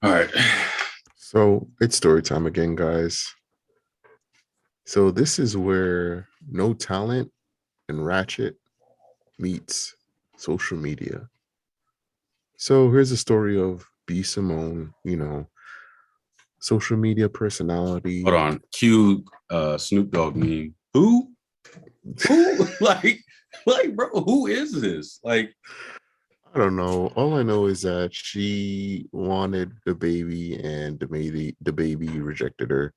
All right. So it's story time again, guys. So this is where no talent and ratchet meets social media. So here's the story of B. Simone, social media personality. Hold on. Cue Snoop Dogg meme. Who? Who? Bro, who is this? Like, I don't know. All I know is that she wanted the baby and the baby rejected her.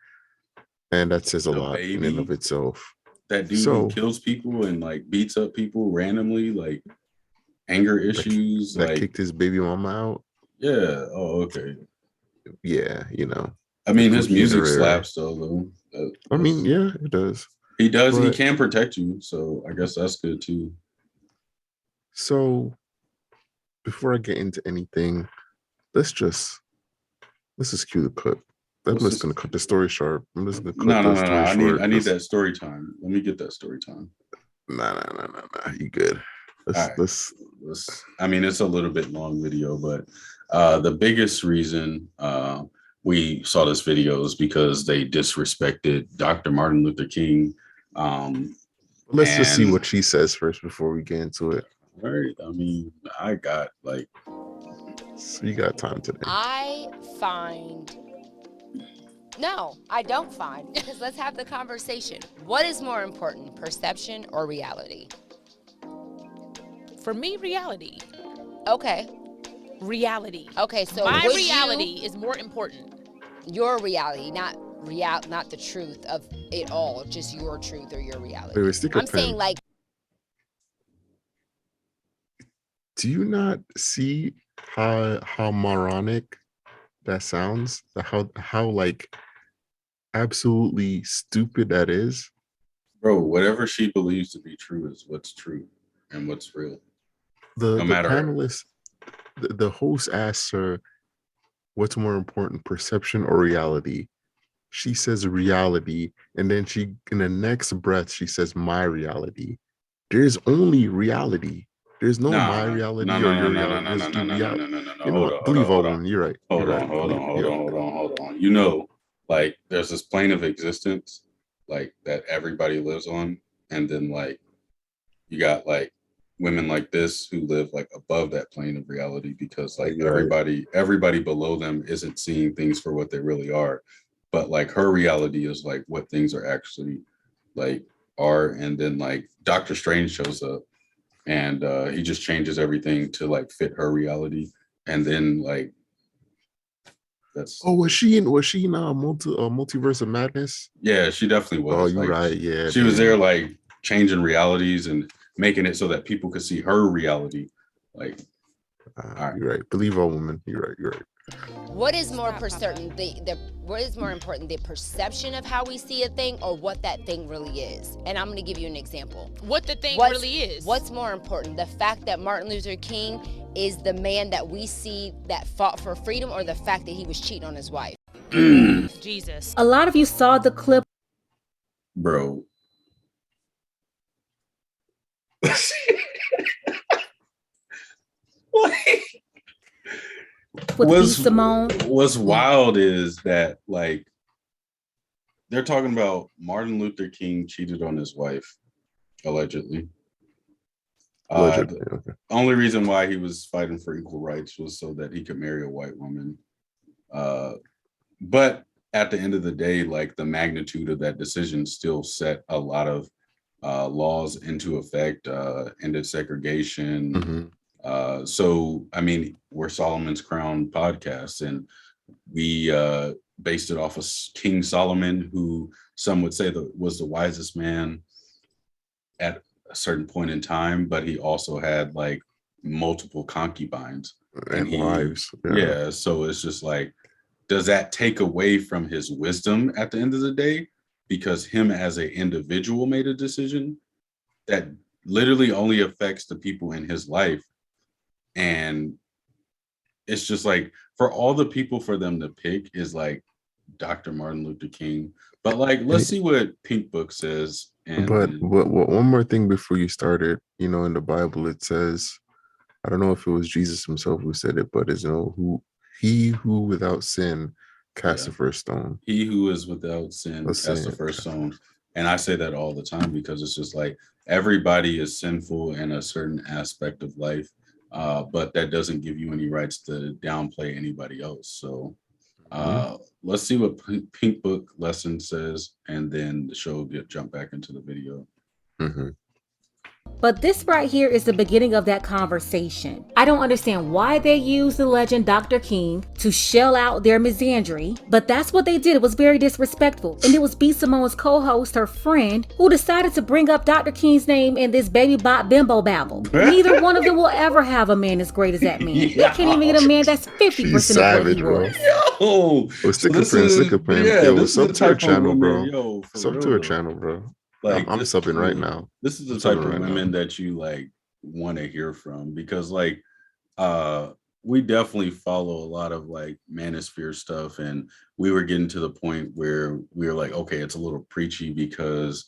And that says a the lot in and of baby, itself. that dude who So kills people and like beats up people randomly, like anger that, issues, that like kicked his baby mama out. yeah. Oh, okay. Yeah, I the mean, his cookie in the music rare. slaps though. I mean, yeah, it does. He does. He But can protect you, so I guess that's good too. so before I get into anything, let's just let's just cue the clip. I'm Let's just just gonna cut the story short. I'm just gonna cut no, no, the no, no. story I need short. I need Let's that story time. Let me get that story time. nah. You good. All Let's right. let's I mean, it's a little bit long video, but the biggest reason we saw this video is because they disrespected Dr. Martin Luther King. Um, let's just see and what she says first before we get into it. right, I mean, I got like, So you got time today. No, I don't find, because let's have the conversation. What is more important, perception or reality? For me, reality. Okay. Reality. Okay, so my reality is more important. Your reality, not the truth of it all, just your truth or your reality. Wait, stick a I'm pen. saying, like, do you not see how moronic that sounds? How like absolutely stupid that is? bro, whatever she believes to be true is what's true and what's real. The No the matter, panelist, the host asks her, "What's more important, perception or reality?" She says reality, and then she, in the next breath, she says my reality. There's only reality. There's no my nah, no, reality or no, your no, no, reality. no, There's no, the no, no, no, reality. no, no, no, no. You know Hold what? on, hold on, Believe all hold on. women. You're right. You're Hold right. on, hold on, Believe. hold You're on, right. hold on, hold on. You know, like there's this plane of existence, like that everybody lives on, and then like you got like women like this who live like above that plane of reality because like You're right. everybody below them isn't seeing things for what they really are. But like her reality is like what things are actually like are, and then like Doctor Strange shows up and he just changes everything to like fit her reality, and then like that's Oh, was she in a multiverse of madness? yeah, she definitely Oh, was you're like right. Yeah, she was there damn. like changing realities and making it so that people could see her reality. Like, all right, You're right. Believe all women. You're right. You're right. what is more certain, what is more important, the perception of how we see a thing or what that thing really is? And I'm going to give you an example. What the thing really is. What's more important, the fact that Martin Luther King is the man that we see that fought for freedom, or the fact that he was cheating on his wife? Jesus. A lot of you saw the clip. bro. With B. Simone. What's wild is that like they're talking about Martin Luther King cheated on his wife allegedly. Allegedly. The Okay. only reason why he was fighting for equal rights was so that he could marry a white woman. But at the end of the day, like the magnitude of that decision still set a lot of laws into effect, ended segregation. So, I mean, we're Solomonscrown podcast, and we based it off of King Solomon, who some would say was the wisest man at a certain point in time, but he also had like multiple concubines And he wives. yeah, so it's just like, does that take away from his wisdom at the end of the day because him as an individual made a decision that literally only affects the people in his life? And it's just like for all the people for them to pick is like Dr. Martin Luther King, but like let's see what Pink Book says. But one more thing before you started, in the Bible it says, I don't know if it was Jesus himself who said it, but who He who without sin cast the Yeah. first stone. He who is without sin Let's cast say the it. first stone. And I say that all the time because it's just like everybody is sinful in a certain aspect of life, but that doesn't give you any rights to downplay anybody else. So let's see what Pink Book lesson says, and then the show will jump back into the video. Mhm. But this right here is the beginning of that conversation. I don't understand why they use the legend Dr. King to shell out their misandry, but that's what they did. It was very disrespectful. And it was B. Simone's co-host, her friend, who decided to bring up Dr. King's name in this baby bot bimbo babble. Neither one of them will ever have a man as great as that man. They can't even get a man that's 50% of what he was. Yo, Oh, sticker plan. Yo, this sub is the to her type of channel, woman, bro. yo, for Sub real, to her though. channel, bro. Like I'm subbing right now. This is the I'm type subbing of right women now. that you like want to hear from, because like we definitely follow a lot of like manosphere stuff, and we were getting to the point where we were like, okay, it's a little preachy because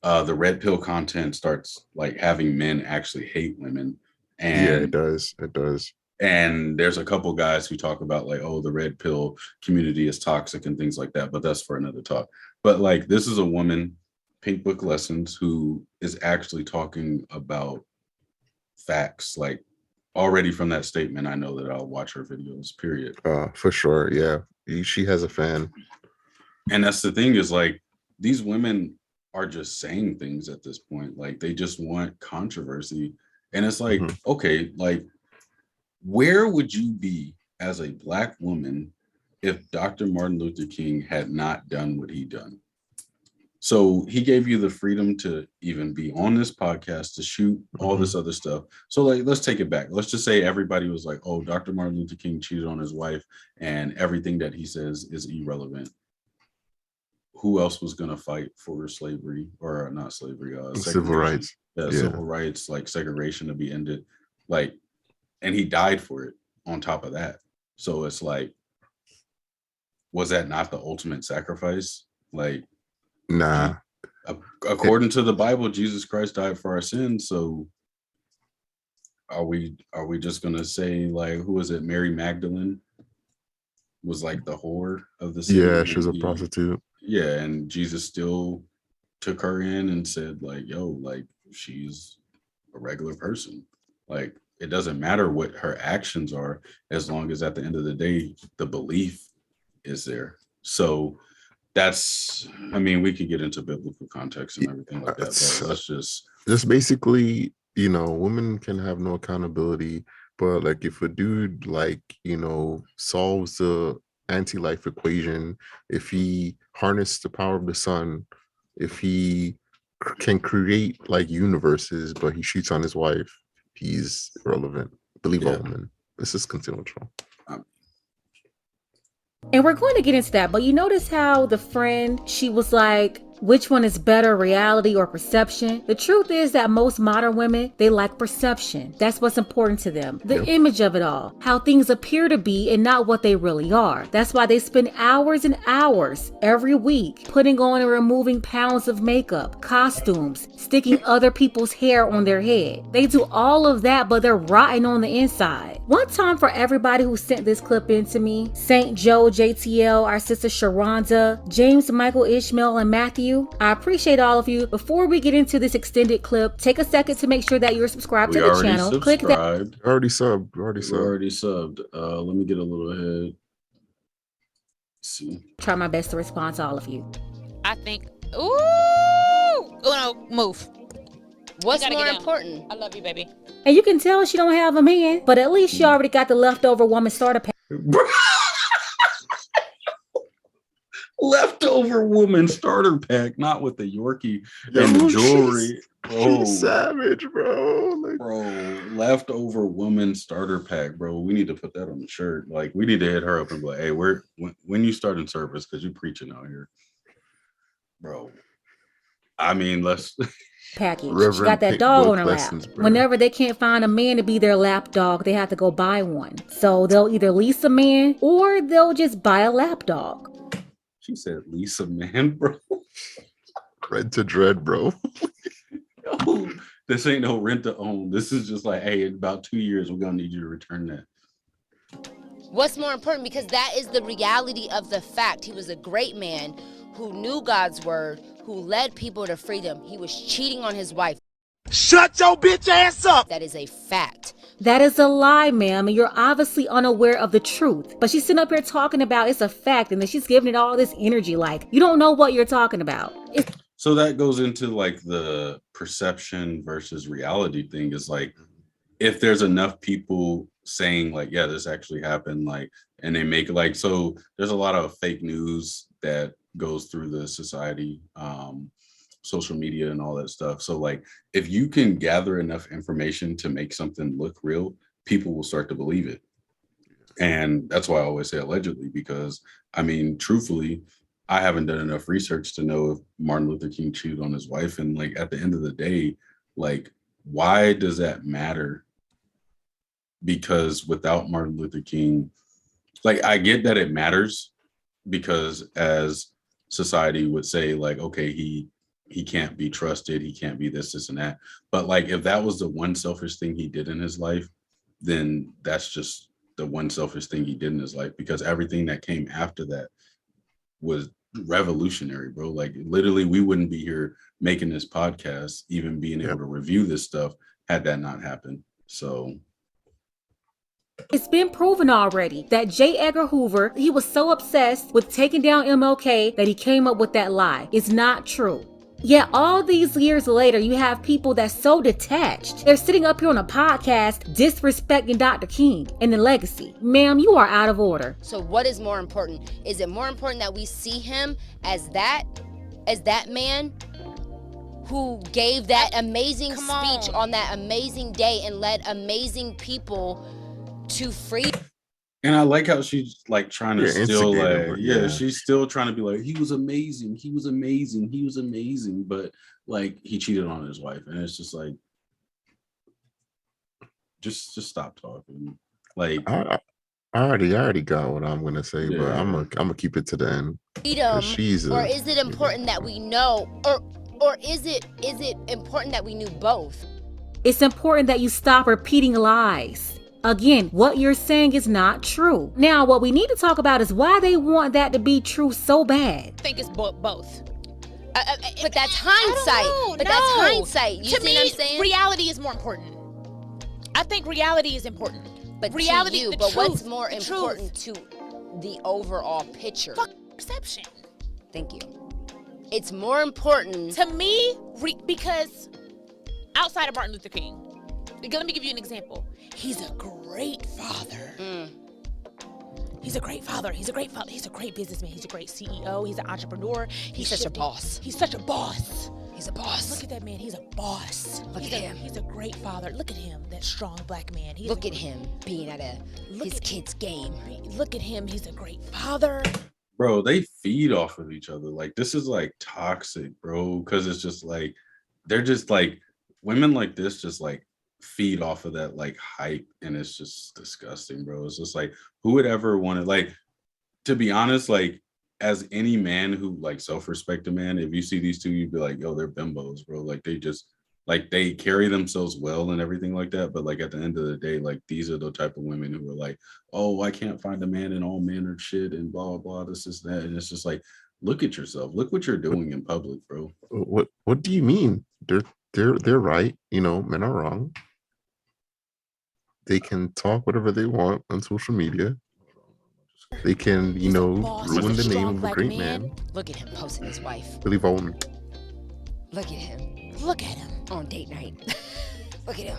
the red pill content starts like having men actually hate women. And Yeah, it does. It does. and there's a couple guys who talk about like, oh, the red pill community is toxic and things like that, but that's for another talk. But like, this is a woman, Pink Book Lessons, who is actually talking about facts. Like, already from that statement, I know that I'll watch her videos, period. For sure. Yeah. She has a fan. And that's the thing, is like, these women are just saying things at this point. Like, they just want controversy. And it's like, okay, like, where would you be as a Black woman if Dr. Martin Luther King had not done what he done? So he gave you the freedom to even be on this podcast, to shoot all this other stuff. So like, let's take it back. Let's just say everybody was like, oh, Dr. Martin Luther King cheated on his wife and everything that he says is irrelevant. Who else was going to fight for slavery, or not slavery, Civil rights. Yeah, civil rights, like segregation to be ended. Like, and he died for it on top of that. So it's like, was that not the ultimate sacrifice? Like, nah. According to the Bible, Jesus Christ died for our sins. So are we just gonna say, like, who was it? Mary Magdalene was like the whore of the city. Yeah, she was a prostitute. Yeah, and Jesus still took her in and said, like, yo, like, she's a regular person. Like, it doesn't matter what her actions are, as long as at the end of the day, the belief is there. So that's, I mean, we could get into biblical context and everything like that, but let's just basically, you know, women can have no accountability, but like if a dude, like, you know, solves the anti-life equation, if he harnessed the power of the sun, if he can create like universes, but he cheats on his wife, he's irrelevant. Believe a woman. This is consensual. And we're going to get into that, but you notice how the friend, she was like, which one is better, reality or perception? The truth is that most modern women, they like perception. That's what's important to them. The image of it all, how things appear to be and not what they really are. That's why they spend hours and hours every week putting on and removing pounds of makeup, costumes, sticking other people's hair on their head. They do all of that, but they're rotten on the inside. One time for everybody who sent this clip in to me, St. Joe, JTL, our sister Sharonda, James, Michael, Ishmael, and Matthew, I appreciate all of you. Before we get into this extended clip, take a second to make sure that you're subscribed to the channel. Click that. Already subbed. Let me get a little ahead. See. Try my best to respond to all of you. I think. Ooh! Oh no, move. What's more important? I love you, baby. And you can tell she don't have a man, but at least she already got the leftover woman starter pack. Leftover woman starter pack, not with the Yorkie and the jewelry. She's savage, bro. Like, bro, leftover woman starter pack, bro. We need to put that on the shirt. Like, we need to hit her up and be like, hey, when you start in service, because you're preaching out here, bro. I mean, let's package. Reverend She got that Pink dog Book on her lessons, lap. bro. Whenever they can't find a man to be their lap dog, they have to go buy one. So they'll either lease a man or they'll just buy a lap dog. She said, Lisa, man, bro. Red to dread, bro. Yo, this ain't no rent to own. This is just like, hey, in about 2 years, we're gonna need you to return that. What's more important? Because that is the reality of the fact. He was a great man who knew God's word, who led people to freedom. He was cheating on his wife. Shut your bitch ass up! That is a fact. That is a lie, ma'am, and you're obviously unaware of the truth. But she's sitting up here talking about it's a fact, and then she's giving it all this energy like, you don't know what you're talking about. So that goes into like the perception versus reality thing, is like, if there's enough people saying like, yeah, this actually happened, like, and they make like, so there's a lot of fake news that goes through the society, social media and all that stuff. So like, if you can gather enough information to make something look real, people will start to believe it. And that's why I always say allegedly, because I mean, truthfully, I haven't done enough research to know if Martin Luther King cheated on his wife. And like, at the end of the day, like, why does that matter? Because without Martin Luther King, like, I get that it matters, because as society would say, like, okay, he can't be trusted, he can't be this and that. But like, if that was the one selfish thing he did in his life, then that's just the one selfish thing he did in his life, because everything that came after that was revolutionary, bro. Like, literally, we wouldn't be here making this podcast, even being able to review this stuff, had that not happened. So it's been proven already that J. Edgar Hoover, he was so obsessed with taking down MLK that he came up with that lie. It's not true. Yet all these years later, you have people that's so detached. They're sitting up here on a podcast disrespecting Dr. King and the legacy. Ma'am, you are out of order. So what is more important? Is it more important that we see him as that man who gave that amazing speech on that amazing day and led amazing people to freedom? And I like how she's like trying to still like, yeah, she's still trying to be like, he was amazing, he was amazing, he was amazing, but like, he cheated on his wife, and it's just like, just stop talking. Like, I already got what I'm gonna say, but I'm gonna keep it to the end. Freedom, or is it important that we know, or is it important that we knew both? It's important that you stop repeating lies. Again, what you're saying is not true. Now, what we need to talk about is why they want that to be true so bad. I think it's both. But that's hindsight. That's hindsight. You see what I'm saying? Reality is more important. I think reality is important. But reality, to you, but truth, what's more important to the overall picture? Perception. Thank you. It's more important to me because outside of Martin Luther King, let me give you an example. He's a great father. He's a great father. He's a great father. He's a great businessman. He's a great CEO. He's an entrepreneur. He's such a boss. He's such a boss. He's a boss. Look at that man. He's a boss. Look at him. He's a great father. Look at him, that strong black man. Look at him being at his kid's game. Look at him. He's a great father. Bro, they feed off of each other. Like, this is like toxic, bro, because it's just like, they're just like, women like this just like feed off of that like hype, and it's just disgusting, bro. It's just like, who would ever want to, like, to be honest, like, as any man who like self-respect a man, if you see these two, you'd be like, yo, they're bimbos, bro. Like, they just like, they carry themselves well and everything like that, but like, at the end of the day, like, these are the type of women who are like, oh, I can't find a man, and all men are shit, and blah blah, this is that. And it's just like, look at yourself, look what you're doing in public, bro. What do you mean? They're right, you know, men are wrong. They can talk whatever they want on social media. They can, you know, ruin the name of a great man. Look at him posting his wife. Billy Bolton. Look at him. Look at him on date night. Look at him.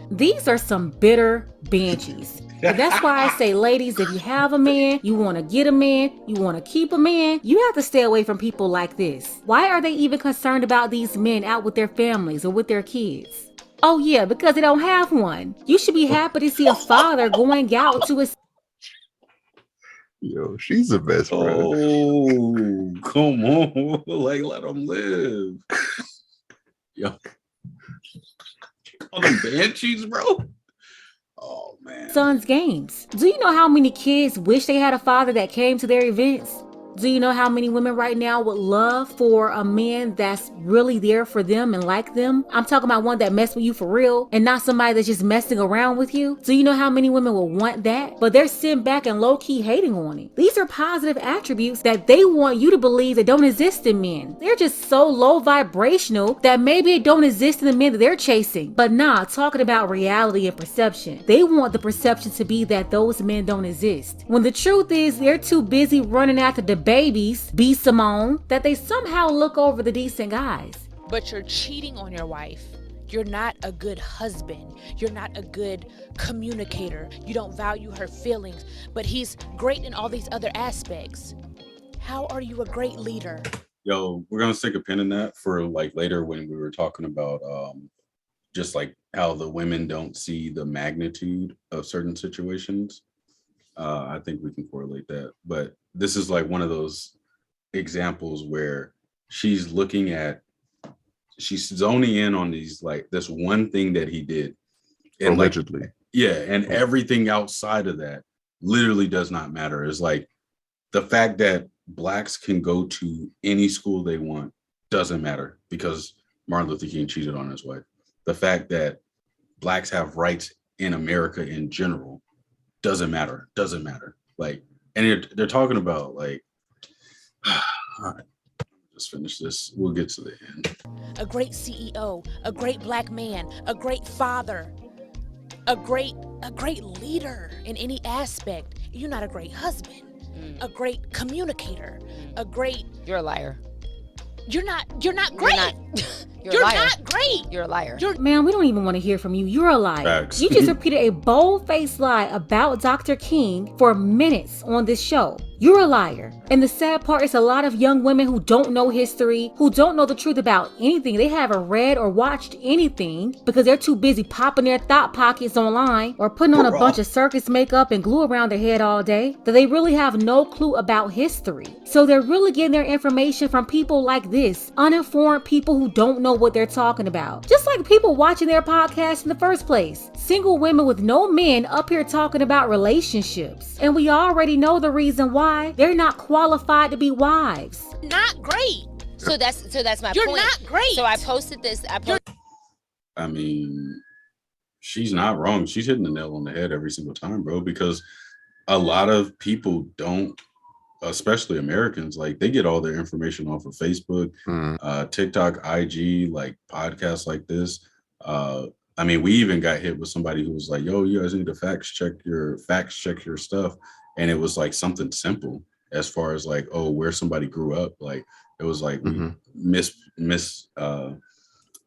These are some bitter banshees. And that's why I say, ladies, if you have a man, you want to get a man, you want to keep a man, you have to stay away from people like this. Why are they even concerned about these men out with their families or with their kids? Oh yeah, because they don't have one. You should be happy to see a father going out to his... Yo, she's the best, bro. Oh, come on. Like, let them live. Yo. All them banshees, bro. Oh, man. Son's games. Do you know how many kids wish they had a father that came to their events? Do you know how many women right now would love for a man that's really there for them and like them? I'm talking about one that mess with you for real and not somebody that's just messing around with you. Do you know how many women will want that? But they're sitting back and low-key hating on it. These are positive attributes that they want you to believe that don't exist in men. They're just so low vibrational that maybe it don't exist in the men that they're chasing. But nah, talking about reality and perception. They want the perception to be that those men don't exist. When the truth is they're too busy running after the babies, be Simone, that they somehow look over the decent guys. But you're cheating on your wife. You're not a good husband. You're not a good communicator. You don't value her feelings, but he's great in all these other aspects. How are you a great leader? Yo, we're gonna stick a pin in that for like later when we were talking about just like how the women don't see the magnitude of certain situations. I think we can correlate that. But this is like one of those examples where she's zoning in on these, like this one thing that he did. And allegedly. And everything outside of that literally does not matter. It's like the fact that Blacks can go to any school they want doesn't matter because Martin Luther King cheated on his wife. The fact that Blacks have rights in America in general doesn't matter. Like, and they're talking about like, all right, just finish this. We'll get to the end. A great CEO, a great Black man, a great father, a great leader in any aspect. You're not a great husband, a great communicator, a great. You're a liar. You're not great. You're liar. Not great. You're a liar. Man, we don't even want to hear from you. You're a liar. Facts. You just repeated a bold-faced lie about Dr. King for minutes on this show. You're a liar. And the sad part is a lot of young women who don't know history, who don't know the truth about anything. They haven't read or watched anything because they're too busy popping their thought pockets online or putting on a bunch of circus makeup and glue around their head all day, that they really have no clue about history. So they're really getting their information from people like this, uninformed people who don't know what they're talking about. Just like people watching their podcast in the first place. Single women with no men up here talking about relationships. And we already know the reason why. They're not qualified to be wives. Not great. So that's my You're point. not great. So I posted this. I mean, she's not wrong. She's hitting the nail on the head every single time, bro, because a lot of people don't, especially Americans, like they get all their information off of Facebook, TikTok, IG, like podcasts like this. I mean, we even got hit with somebody who was like, yo, you guys need to fact check your stuff. And it was like something simple as far as like, oh, where somebody grew up. Like it was like we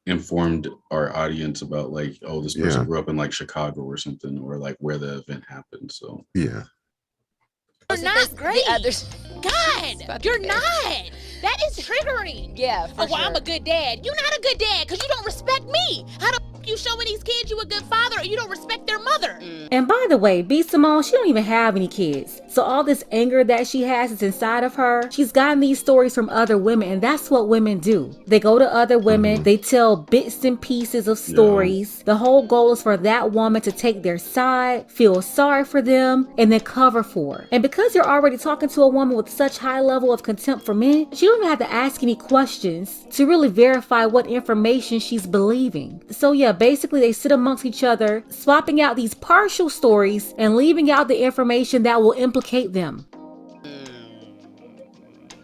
informed our audience about like, oh, this person grew up in like Chicago or something, or like where the event happened. So yeah. You're not great. God, you're bad. not. That is triggering. Yeah, for sure. I'm a good dad. You're not a good dad because you don't respect me. How the you showing these kids you a good father or you don't respect their mother? And by the way, B. Simone, she don't even have any kids. So all this anger that she has is inside of her. She's gotten these stories from other women, and that's what women do. They go to other women, they tell bits and pieces of stories. The whole goal is for that woman to take their side, feel sorry for them, and then cover for her. And because you're already talking to a woman with such high level of contempt for men, she don't even have to ask any questions to really verify what information she's believing. So yeah, basically they sit amongst each other, swapping out these partial stories and leaving out the information that will implicate them.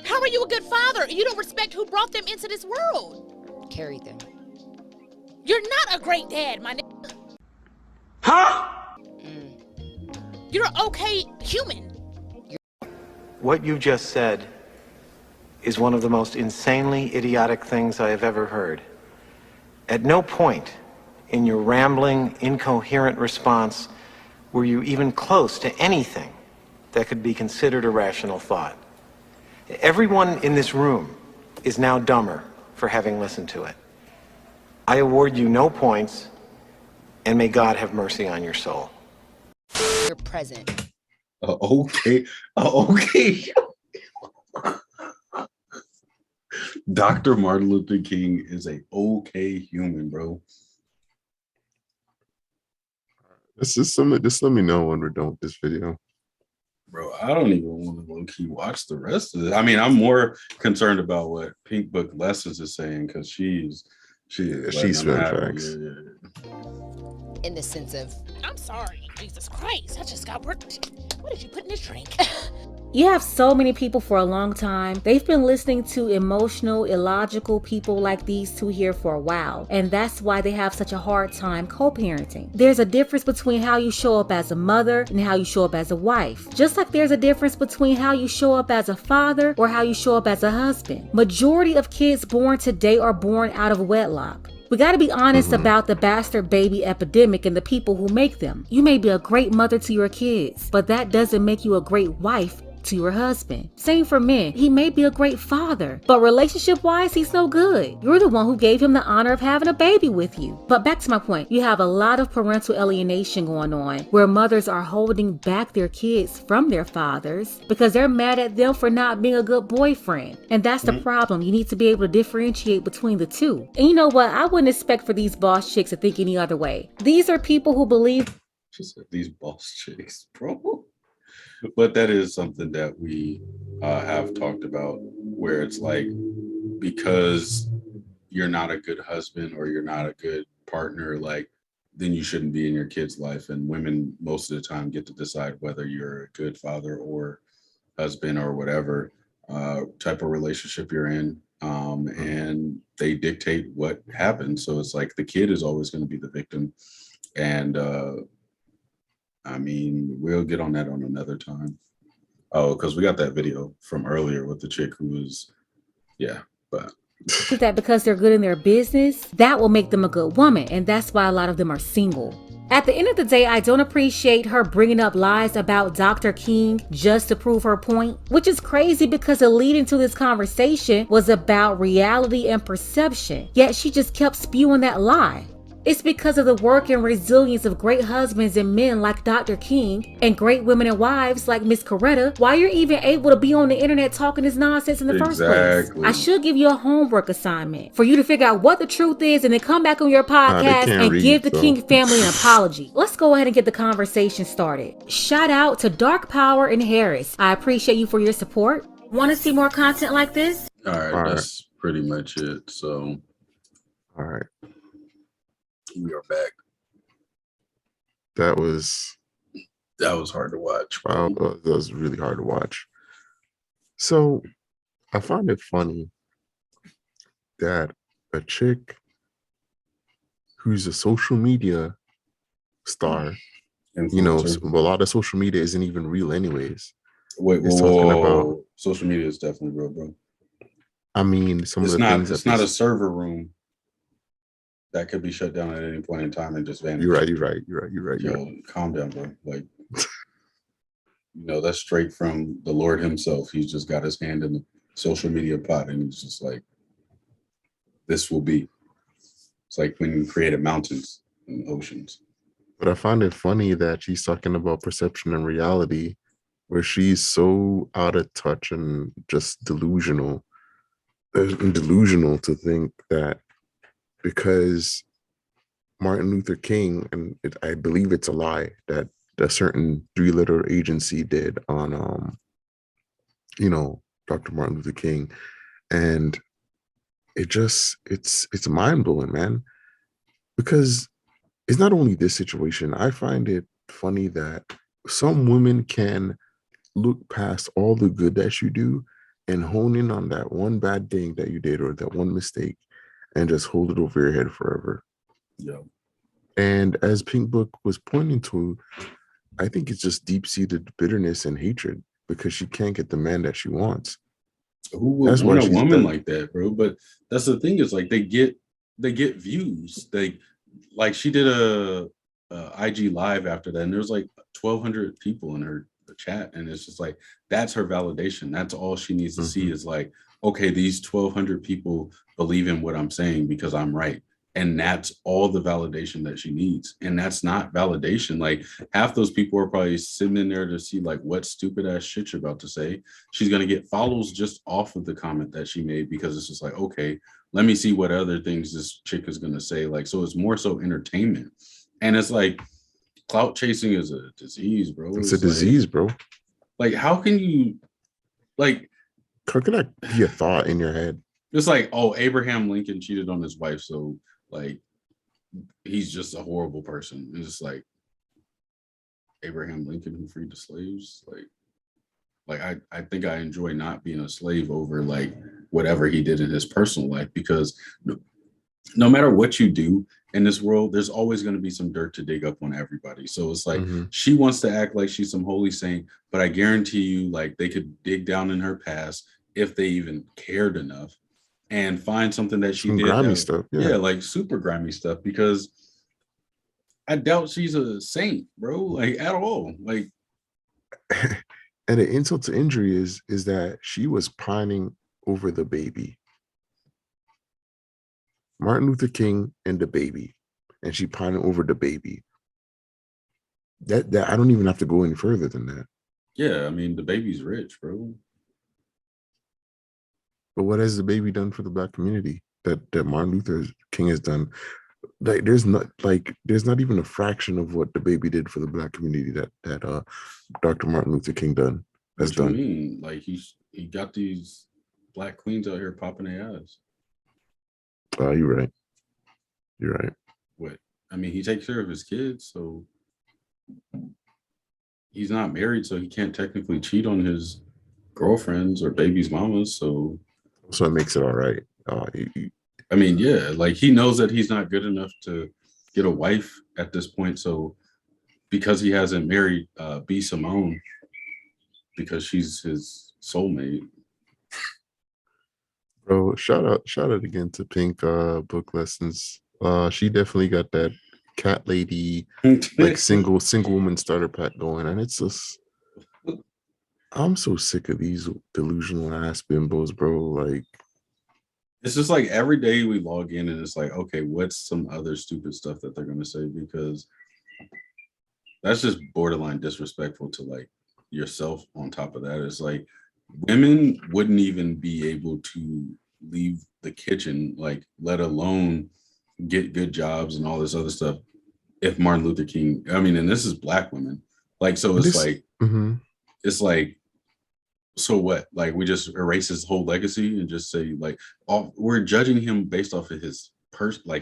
How are you a good father? You don't respect who brought them into this world. Carry them. You're not a great dad, my nigga. Huh? You're an okay human. What you just said is one of the most insanely idiotic things I have ever heard. At no point in your rambling, incoherent response were you even close to anything that could be considered a rational thought. Everyone in this room is now dumber for having listened to it. I award you no points, and may God have mercy on your soul. You're present. Okay. Dr. Martin Luther King is a okay human, bro. Just let me know when we're done with this video. Bro, I don't even want to low-key watch the rest of it. I mean, I'm more concerned about what Pink Book Lessons is saying because she's letting them spitting have it. facts. Yeah. In the sense of, I'm sorry, Jesus Christ. I just got work. What did you put in this drink? You have so many people for a long time. They've been listening to emotional, illogical people like these two here for a while, and that's why they have such a hard time co-parenting. There's a difference between how you show up as a mother and how you show up as a wife. Just like there's a difference between how you show up as a father or how you show up as a husband. Majority of kids born today are born out of wedlock. We gotta be honest about the bastard baby epidemic and the people who make them. You may be a great mother to your kids, but that doesn't make you a great wife to your husband. Same for men. He may be a great father, but relationship-wise, he's no good. You're the one who gave him the honor of having a baby with you. But back to my point, you have a lot of parental alienation going on, where mothers are holding back their kids from their fathers because they're mad at them for not being a good boyfriend. And that's the problem. You need to be able to differentiate between the two. And you know what? I wouldn't expect for these boss chicks to think any other way. These are people who believe She said these boss chicks, bro. But that is something that we have talked about, where it's like, because you're not a good husband or you're not a good partner, like, then you shouldn't be in your kid's life. And women most of the time get to decide whether you're a good father or husband or whatever type of relationship you're in. And they dictate what happens. So it's like the kid is always going to be the victim. And I mean, we'll get on that on another time. Oh, because we got that video from earlier with the chick who was, but that because they're good in their business, that will make them a good woman, and that's why a lot of them are single. At the end of the day, I don't appreciate her bringing up lies about Dr. King just to prove her point, which is crazy because the lead into this conversation was about reality and perception, yet she just kept spewing that lie. It's because of the work and resilience of great husbands and men like Dr. King and great women and wives like Miss Coretta why you're even able to be on the internet talking this nonsense in the first place. I should give you a homework assignment for you to figure out what the truth is and then come back on your podcast and give the King family an apology. Let's go ahead and get the conversation started. Shout out to Dark Power and Harris. I appreciate you for your support. Want to see more content like this? All right, that's pretty much it. So, all right. We are back. That was hard to watch. Wow, that was really hard to watch. So I find it funny that a chick who's a social media star, you know, a lot of social media isn't even real anyways. Wait, whoa. Social media is definitely real, bro. I mean, it's not a server room that could be shut down at any point in time and just vanish. You're right. Yo, calm down, bro. Like, that's straight from the Lord himself. He's just got his hand in the social media pot and he's just like, this will be. It's like when you created mountains and oceans. But I find it funny that she's talking about perception and reality, where she's so out of touch and just delusional to think that because Martin Luther King, and I believe it's a lie, that a certain 3-letter agency did on, Dr. Martin Luther King. And it's mind-blowing, man, because it's not only this situation. I find it funny that some women can look past all the good that you do and hone in on that one bad thing that you did or that one mistake and just hold it over your head forever. Yeah. And as Pink Book was pointing to, I think it's just deep-seated bitterness and hatred because she can't get the man that she wants. Who would want a woman like that, bro? But that's the thing, is like they get views. Like she did a IG live after that, and there's like 1,200 people in her chat, and it's just like that's her validation. That's all she needs to see is like, okay, these 1,200 people believe in what I'm saying because I'm right. And that's all the validation that she needs. And that's not validation. Like half those people are probably sitting in there to see like what stupid ass shit you're about to say. She's going to get follows just off of the comment that she made because it's just like, okay, let me see what other things this chick is going to say. Like, so it's more so entertainment. And it's like clout chasing is a disease, bro. It's a disease, bro. Like, how can you, like, how can that be a thought in your head? It's like, oh, Abraham Lincoln cheated on his wife, so like he's just a horrible person. It's just like Abraham Lincoln who freed the slaves. Like I think I enjoy not being a slave over like whatever he did in his personal life, because no matter what you do in this world, there's always going to be some dirt to dig up on everybody. So it's like she wants to act like she's some holy saint, but I guarantee you, like, they could dig down in her past if they even cared enough and find something that she did. Grimy stuff. Yeah, like super grimy stuff, because I doubt she's a saint, bro, like at all. Like, and the insult to injury is that she was pining over the baby. Martin Luther King and the baby, and she pining over the baby. That I don't even have to go any further than that. Yeah, I mean, the baby's rich, bro. But what has the baby done for the Black community that Martin Luther King has done? Like, there's not even a fraction of what the baby did for the Black community that Dr. Martin Luther King has done. What do you mean? Like, he got these Black queens out here popping their ass. You're right. You're right. What? I mean, he takes care of his kids, so he's not married, so he can't technically cheat on his girlfriends or baby's mamas. So it makes it all right. I mean, yeah, like, he knows that he's not good enough to get a wife at this point. So because he hasn't married B. Simone, because she's his soulmate. Bro, shout out again to Pink Book Lessons. She definitely got that cat lady, like single woman starter pack going, and it's just, I'm so sick of these delusional ass bimbos, bro. Like, it's just like every day we log in and it's like, okay, what's some other stupid stuff that they're gonna say? Because that's just borderline disrespectful to like yourself. On top of that, it's like women wouldn't even be able to leave the kitchen, like, let alone get good jobs and all this other stuff, if Martin Luther King, I mean, and this is Black women, like, so it's it's like, so what? Like, we just erase his whole legacy and just say, like, we're judging him based off of his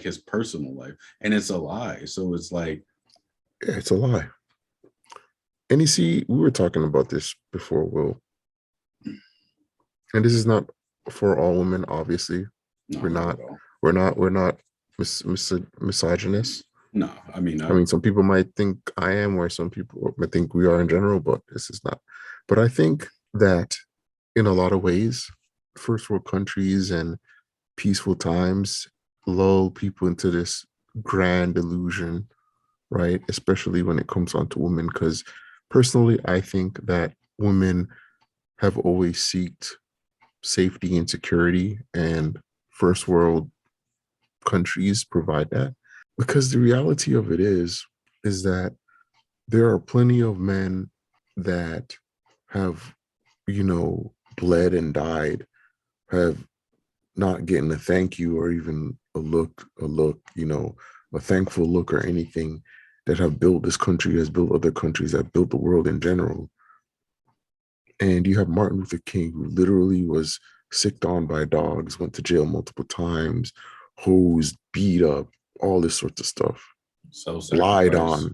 his personal life, and it's a lie. So it's like, yeah, it's a lie. And you see, we were talking about this before, Will, and this is not for all women, obviously. No, we're not misogynist. No, I mean, some people might think I am, or some people might think we are in general, but this is not. But I think that in a lot of ways, first world countries and peaceful times lull people into this grand illusion, right? Especially when it comes on to women, because personally, I think that women have always sought safety and security, and first world countries provide that. Because the reality of it is that there are plenty of men that have, bled and died, have not getting a thank you or even a look, a thankful look or anything, that have built this country, has built other countries, that built the world in general. And you have Martin Luther King, who literally was sicked on by dogs, went to jail multiple times, hosed, beat up, all this sorts of stuff, lied on,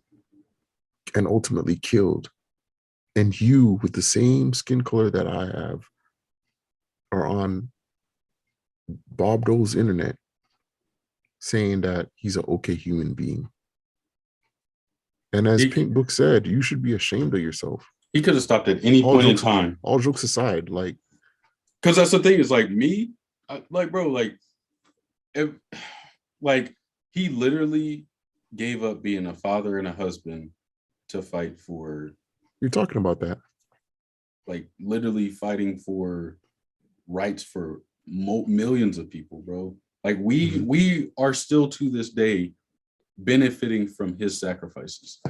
and ultimately killed. And you, with the same skin color that I have, are on Bob Dole's internet saying that he's an okay human being. And as Pink Book said, you should be ashamed of yourself. He could have stopped at any point in time. All jokes aside, like, because that's the thing, is like, me, like, bro, like, if, like, he literally gave up being a father and a husband to fight for. You're talking about that. Like, literally fighting for rights for millions of people, bro. Like, we are still to this day benefiting from his sacrifices.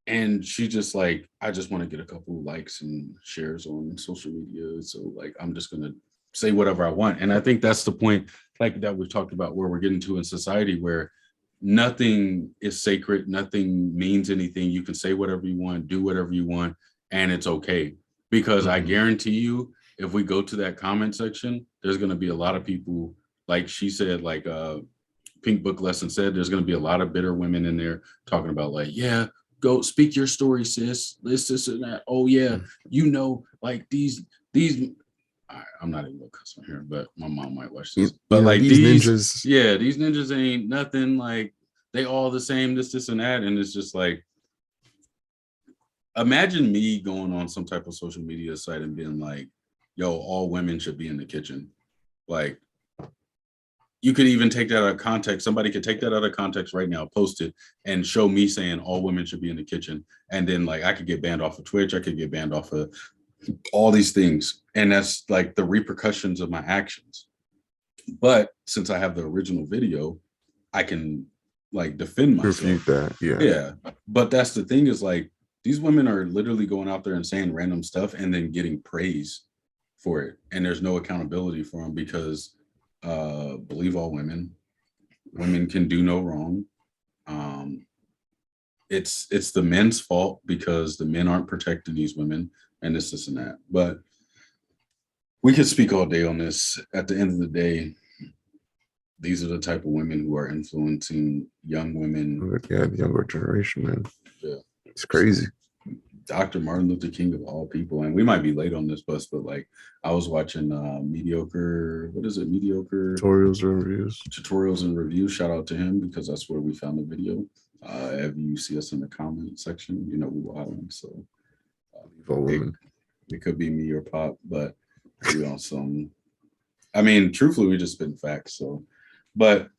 And she just like, I just want to get a couple likes and shares on social media. So like, I'm just going to say whatever I want. And I think that's the point, like, that we've talked about, where we're getting to in society, where nothing is sacred. Nothing means anything. You can say whatever you want, do whatever you want. and it's okay. Because I Mhm. guarantee you, if we go to that comment section, there's going to be a lot of people, like she said, like Pink Book Lesson said, there's going to be a lot of bitter women in there talking about like, yeah, go speak your story, sis. This, and that. Oh yeah, you know, like these. I'm not even gonna cuss on here, but my mom might watch this. But like these ninjas. yeah, these ninjas ain't nothing. Like they all the same. This, and that, and it's just like, imagine me going on some type of social media site and being like, yo, all women should be in the kitchen. Like, you could even take that out of context. Somebody could take that out of context right now, post it, and show me saying all women should be in the kitchen. And then like I could get banned off of Twitch. I could get banned off of all these things. And that's like the repercussions of my actions. But since I have the original video, I can like defend myself. Refute that. Yeah. Yeah. But that's the thing is like, these women are literally going out there and saying random stuff and then getting praise for it. And there's no accountability for them because believe all women. Women can do no wrong. It's the men's fault because the men aren't protecting these women and this and that. But we could speak all day on this. At the end of the day, these are the type of women who are influencing young women. Yeah, the younger generation, man. Yeah. It's crazy. Dr. Martin Luther King of all people, and we might be late on this bus, but like I was watching mediocre Tutorials and reviews. Shout out to him because that's where we found the video. If you see us in the comment section, you know we were on. So it could be me or Pop, but we on some. I mean, truthfully, we just spitting facts. So, but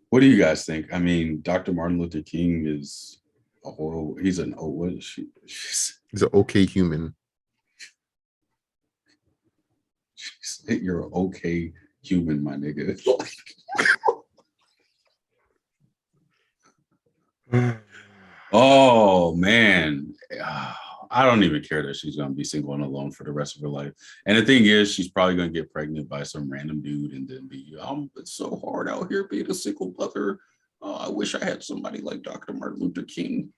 what do you guys think? I mean, Dr. Martin Luther King is a horrible. He's an he's an okay human. You're an okay human, my nigga. Oh man, I don't even care that she's gonna be single and alone for the rest of her life. And the thing is, she's probably gonna get pregnant by some random dude and then be, it's so hard out here being a single mother. I wish I had somebody like Dr. Martin Luther King.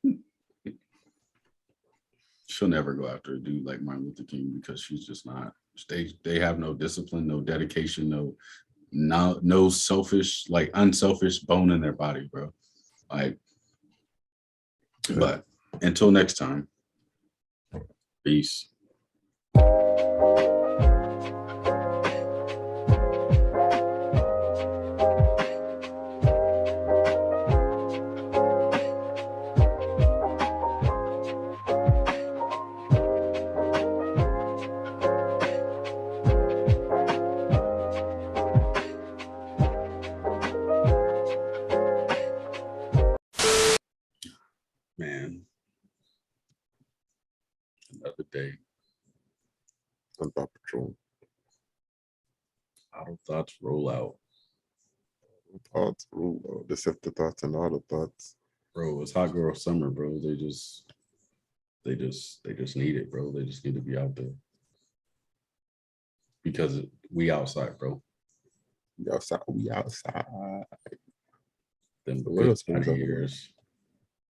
She'll never go after a dude like Martin Luther King because she's just not. They have no discipline, no dedication, no selfish, like unselfish bone in their body, bro. Like, but until next time, peace. Man, another day. On Thought Patrol. Auto thoughts roll out. Thoughts roll out. Deceptive thoughts and auto thoughts. Bro, it's hot girl summer, bro. They just need it, bro. They just need to be out there. Because we outside, bro. We outside. Them good years.